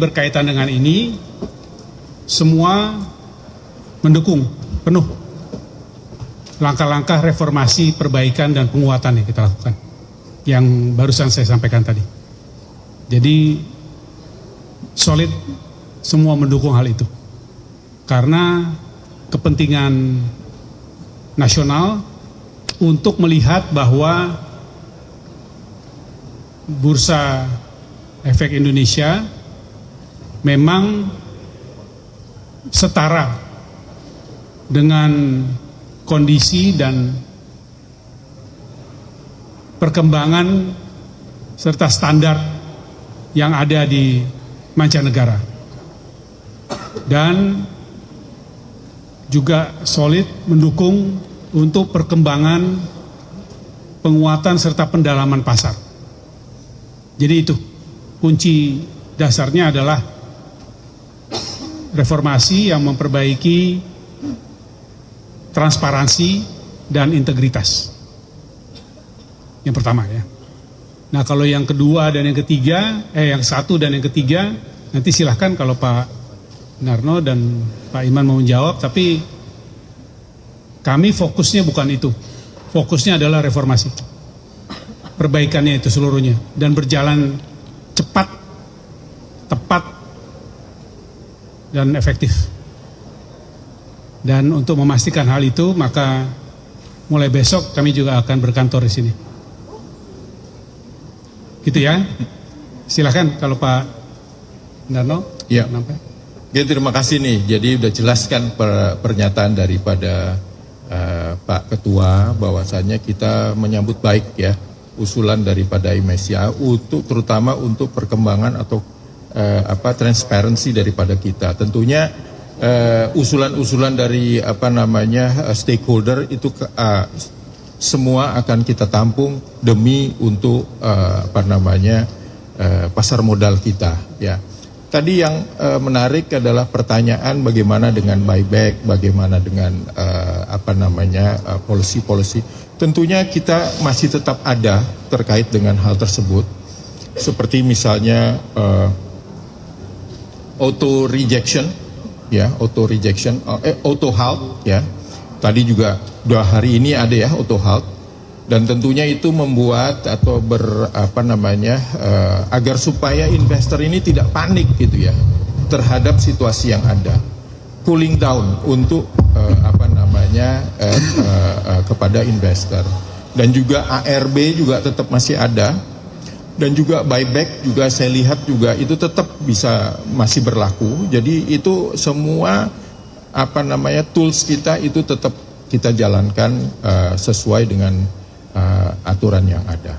Berkaitan dengan ini, semua mendukung penuh langkah-langkah reformasi, perbaikan, dan penguatan yang kita lakukan, yang barusan saya sampaikan tadi. Jadi solid, semua mendukung hal itu. Karena kepentingan nasional untuk melihat bahwa Bursa Efek Indonesia memang setara dengan kondisi dan perkembangan serta standar yang ada di mancanegara, dan juga solid mendukung untuk perkembangan, penguatan serta pendalaman pasar. Jadi itu kunci dasarnya adalah reformasi yang memperbaiki transparansi dan integritas. Yang pertama ya. Nah kalau yang kedua dan yang ketiga, yang satu dan yang ketiga, nanti silahkan kalau Pak Narno dan Pak Iman mau menjawab, tapi kami fokusnya bukan itu. Fokusnya adalah reformasi. Perbaikannya itu seluruhnya. Dan berjalan cepat, tepat, dan efektif. Dan untuk memastikan hal itu, maka mulai besok kami juga akan berkantor di sini. Gitu ya. Silakan kalau Pak Narno. Ya. Oke, terima kasih nih. Jadi udah jelaskan pernyataan daripada Pak Ketua bahwasannya kita menyambut baik ya usulan daripada IMESYA untuk terutama untuk perkembangan atau transparansi daripada kita. Tentunya usulan-usulan dari stakeholder itu semua akan kita tampung demi untuk pasar modal kita ya. Tadi yang menarik adalah pertanyaan bagaimana dengan buyback, bagaimana dengan policy-policy. Tentunya kita masih tetap ada terkait dengan hal tersebut. Seperti misalnya auto rejection, ya, auto halt, ya. Tadi juga 2 hari ini ada ya auto halt. Dan tentunya itu membuat atau agar supaya investor ini tidak panik gitu ya terhadap situasi yang ada, cooling down untuk kepada investor, dan juga ARB juga tetap masih ada, dan juga buyback juga saya lihat juga itu tetap masih berlaku. Jadi itu semua tools kita itu tetap kita jalankan sesuai dengan aturan yang ada.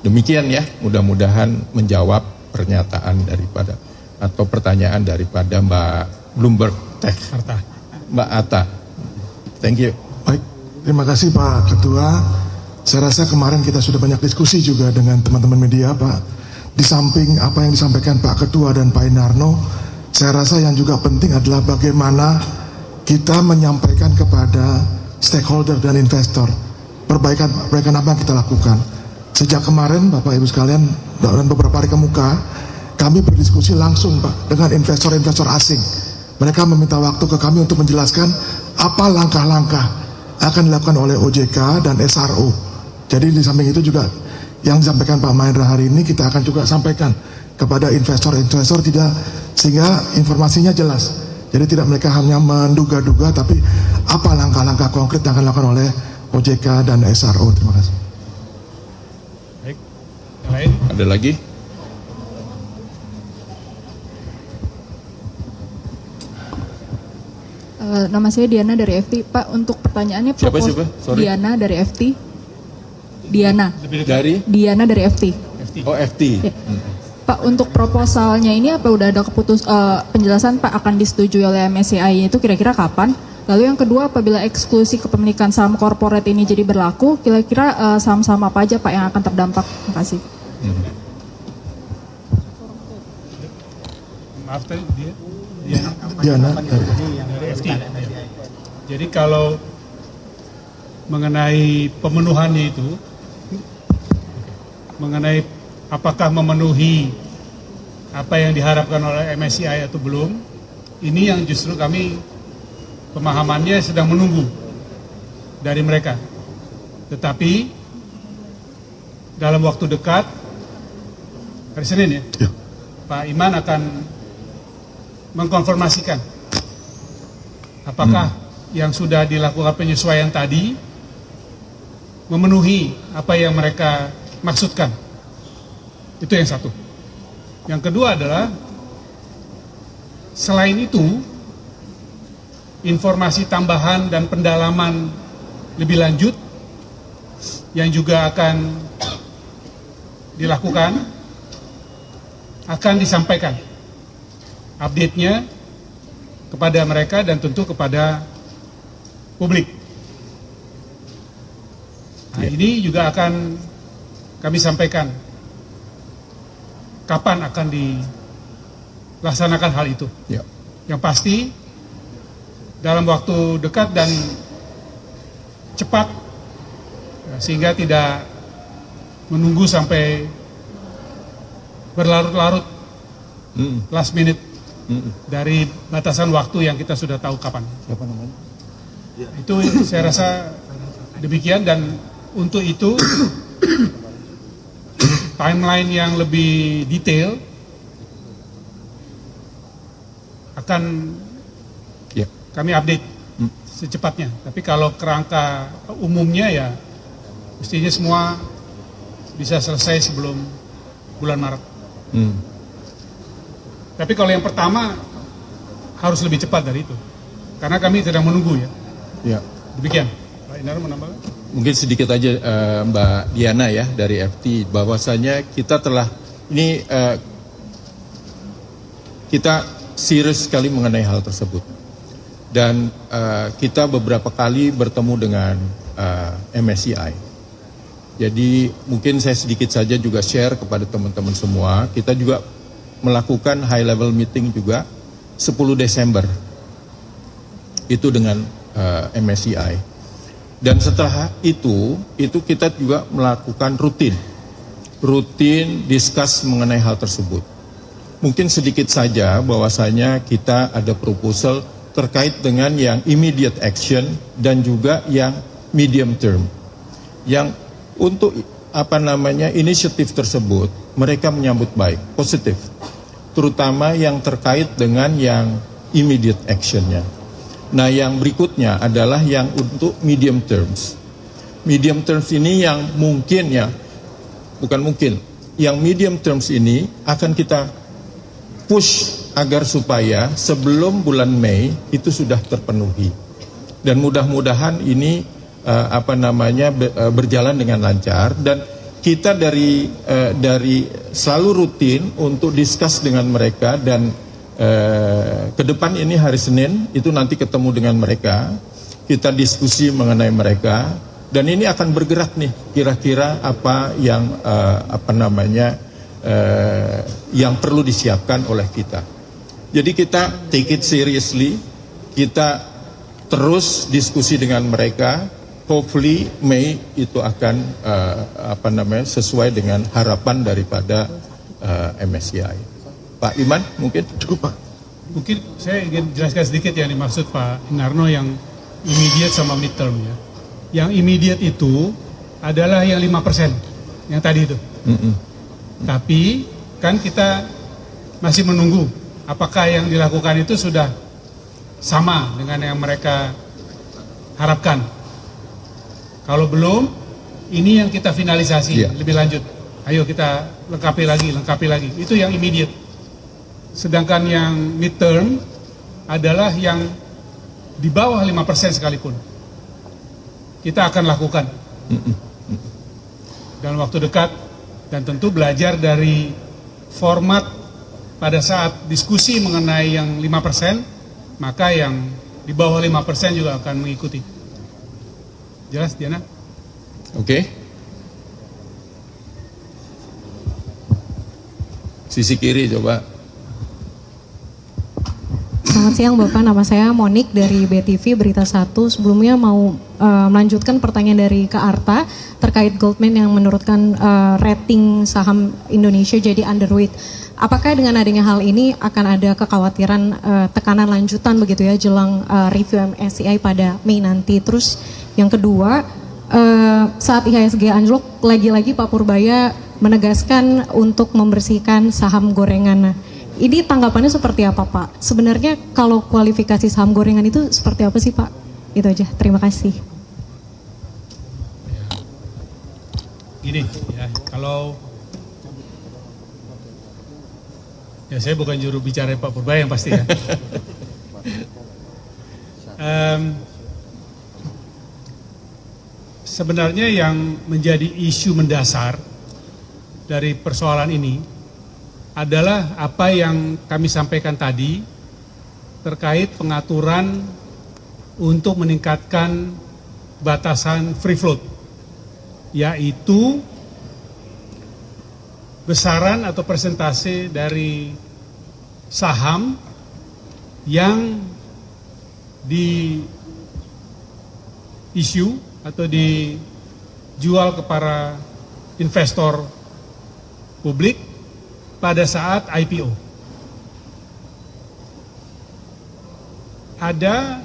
Demikian ya, mudah-mudahan menjawab pernyataan daripada atau pertanyaan daripada Mbak Bloomberg Tech, Mbak Atta. Thank you. Baik, terima kasih Pak Ketua. Saya rasa kemarin kita sudah banyak diskusi juga dengan teman-teman media Pak. Di samping apa yang disampaikan Pak Ketua dan Pak Narno, saya rasa yang juga penting adalah bagaimana kita menyampaikan kepada stakeholder dan investor perbaikan apa yang kita lakukan. Sejak kemarin Bapak Ibu sekalian dan beberapa hari kemuka, kami berdiskusi langsung Pak dengan investor-investor asing. Mereka meminta waktu ke kami untuk menjelaskan apa langkah-langkah akan dilakukan oleh OJK dan SRO. Jadi di samping itu juga yang disampaikan Pak Mahendra hari ini kita akan juga sampaikan kepada investor-investor sehingga informasinya jelas. Jadi tidak mereka hanya menduga-duga, tapi apa langkah-langkah konkret yang akan dilakukan oleh OJK dan SRO. Terima kasih. Baik. Yang lain? Ada lagi? Nama saya Diana dari FT. Pak, untuk pertanyaannya siapa? Sorry. Diana dari FT. Diana dari FT. Oh, FT. Ya. Pak, untuk proposalnya ini apa udah ada penjelasan Pak akan disetujui oleh MSCI itu kira-kira kapan? Lalu yang kedua, apabila eksklusi kepemilikan saham korporat ini jadi berlaku, kira-kira saham-saham apa aja Pak yang akan terdampak? Terima kasih. Maaf tadi Diana dari FT. Jadi kalau mengenai pemenuhannya itu, mengenai apakah memenuhi apa yang diharapkan oleh MSCI atau belum, ini yang justru kami pemahamannya sedang menunggu dari mereka. Tetapi dalam waktu dekat, hari Senin ya, Pak Iman akan mengkonfirmasikan apakah yang sudah dilakukan penyesuaian tadi memenuhi apa yang mereka maksudkan. Itu yang satu. Yang kedua adalah, selain itu, informasi tambahan dan pendalaman lebih lanjut yang juga akan dilakukan, akan disampaikan update-nya kepada mereka dan tentu kepada publik. Nah, ini juga akan kami sampaikan kapan akan dilaksanakan hal itu. Ya. Yang pasti dalam waktu dekat dan cepat, sehingga tidak menunggu sampai berlarut-larut last minute dari batasan waktu yang kita sudah tahu kapan. Siapa namanya? Itu saya rasa demikian, dan untuk itu timeline yang lebih detail akan kami update secepatnya. Tapi kalau kerangka umumnya ya mestinya semua bisa selesai sebelum bulan Maret. Tapi kalau yang pertama harus lebih cepat dari itu, karena kami sedang menunggu ya. Ya. Demikian. Pak Indra menambah? Mungkin sedikit aja Mbak Diana ya dari FT, bahwasanya kita telah ini kita serius sekali mengenai hal tersebut, dan kita beberapa kali bertemu dengan MSCI. Jadi mungkin saya sedikit saja juga share kepada teman-teman semua. Kita juga melakukan high level meeting juga 10 Desember itu dengan MSCI. Dan setelah itu kita juga melakukan rutin discuss mengenai hal tersebut. Mungkin sedikit saja bahwasanya kita ada proposal terkait dengan yang immediate action dan juga yang medium term. Yang untuk inisiatif tersebut mereka menyambut baik, positif. Terutama yang terkait dengan yang immediate actionnya. Nah, yang berikutnya adalah yang untuk medium terms. Medium terms ini yang yang medium terms ini akan kita push agar supaya sebelum bulan Mei itu sudah terpenuhi. Dan mudah-mudahan ini berjalan dengan lancar, dan kita dari selalu rutin untuk discuss dengan mereka, dan ke depan ini hari Senin itu nanti ketemu dengan mereka, kita diskusi mengenai mereka, dan ini akan bergerak nih kira-kira apa yang yang perlu disiapkan oleh kita. Jadi kita take it seriously, kita terus diskusi dengan mereka. Hopefully Mei itu akan sesuai dengan harapan daripada MSCI. Pak Iman mungkin cukup Pak. Mungkin saya ingin jelaskan sedikit yang dimaksud Pak Inarno yang immediate sama midterm ya. Yang immediate itu adalah yang 5% yang tadi itu. Tapi kan kita masih menunggu apakah yang dilakukan itu sudah sama dengan yang mereka harapkan. Kalau belum, ini yang kita finalisasi lebih lanjut. Ayo kita lengkapi lagi. Itu yang immediate. Sedangkan yang midterm adalah yang di bawah 5% sekalipun. Kita akan lakukan dalam waktu dekat, dan tentu belajar dari format pada saat diskusi mengenai yang 5%, maka yang di bawah 5% juga akan mengikuti. Jelas, Diana? Oke. Sisi kiri coba. Selamat siang Bapak, nama saya Monik dari BTV Berita 1. Sebelumnya mau melanjutkan pertanyaan dari Kak Arta terkait Goldman yang menurunkan rating saham Indonesia jadi underweight. apakah dengan adanya hal ini akan ada kekhawatiran tekanan lanjutan begitu ya jelang review MSCI pada Mei nanti? Terus yang kedua, saat IHSG anjlok, lagi-lagi Pak Purbaya menegaskan untuk membersihkan saham gorengan. Ini tanggapannya seperti apa Pak? Sebenarnya kalau kualifikasi saham gorengan itu seperti apa sih Pak? Itu aja, terima kasih. Gini ya, kalau ya saya bukan juru bicara Pak Purbaya yang pasti ya. Sebenarnya yang menjadi isu mendasar dari persoalan ini adalah apa yang kami sampaikan tadi terkait pengaturan untuk meningkatkan batasan free float, yaitu besaran atau persentase dari saham yang di issue atau dijual kepada investor publik pada saat IPO. Ada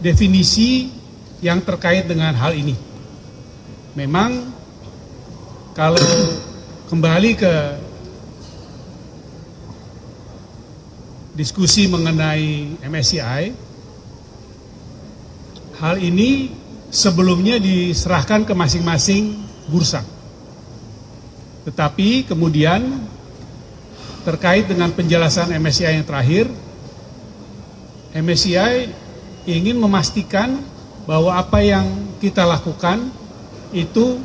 definisi yang terkait dengan hal ini. Memang kalau kembali ke diskusi mengenai MSCI, hal ini sebelumnya diserahkan ke masing-masing bursa. Tetapi kemudian terkait dengan penjelasan MSCI yang terakhir, MSCI ingin memastikan bahwa apa yang kita lakukan itu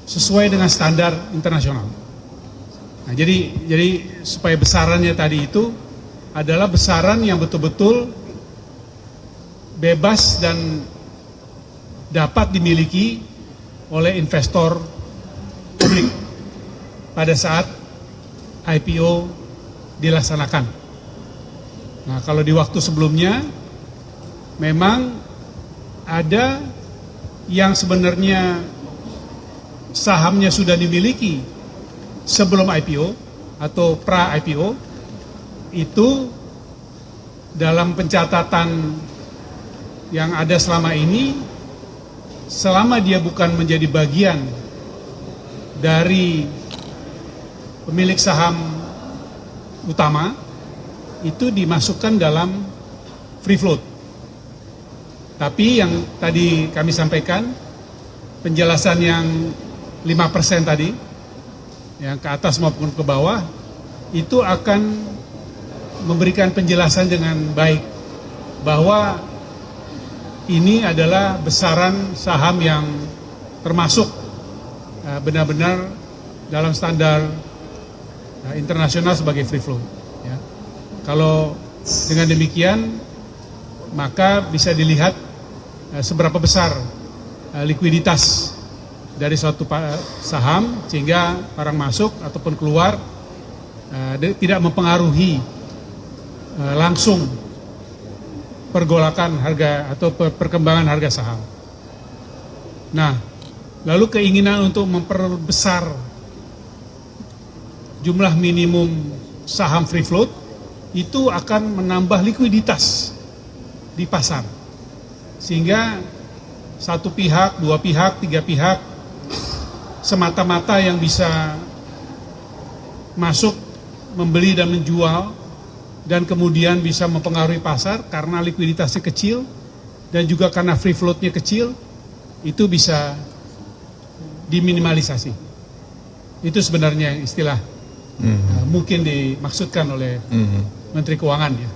sesuai dengan standar internasional. Nah, jadi supaya besarannya tadi itu adalah besaran yang betul-betul bebas dan dapat dimiliki oleh investor publik pada saat IPO dilaksanakan. Nah, kalau di waktu sebelumnya memang ada yang sebenarnya sahamnya sudah dimiliki sebelum IPO atau pra-IPO, itu dalam pencatatan yang ada selama ini, selama dia bukan menjadi bagian dari pemilik saham utama, itu dimasukkan dalam free float. Tapi yang tadi kami sampaikan, penjelasan yang 5% tadi, yang ke atas maupun ke bawah, itu akan memberikan penjelasan dengan baik bahwa ini adalah besaran saham yang termasuk benar-benar dalam standar internasional sebagai free float. Ya. Kalau dengan demikian, maka bisa dilihat seberapa besar likuiditas dari suatu saham sehingga barang masuk ataupun keluar tidak mempengaruhi langsung pergolakan harga atau perkembangan harga saham. Nah, lalu keinginan untuk memperbesar jumlah minimum saham free float itu akan menambah likuiditas di pasar. Sehingga satu pihak, dua pihak, tiga pihak semata-mata yang bisa masuk membeli dan menjual dan kemudian bisa mempengaruhi pasar karena likuiditasnya kecil dan juga karena free float-nya kecil, itu bisa diminimalisasi. Itu sebenarnya istilah mungkin dimaksudkan oleh Menteri Keuangan ya.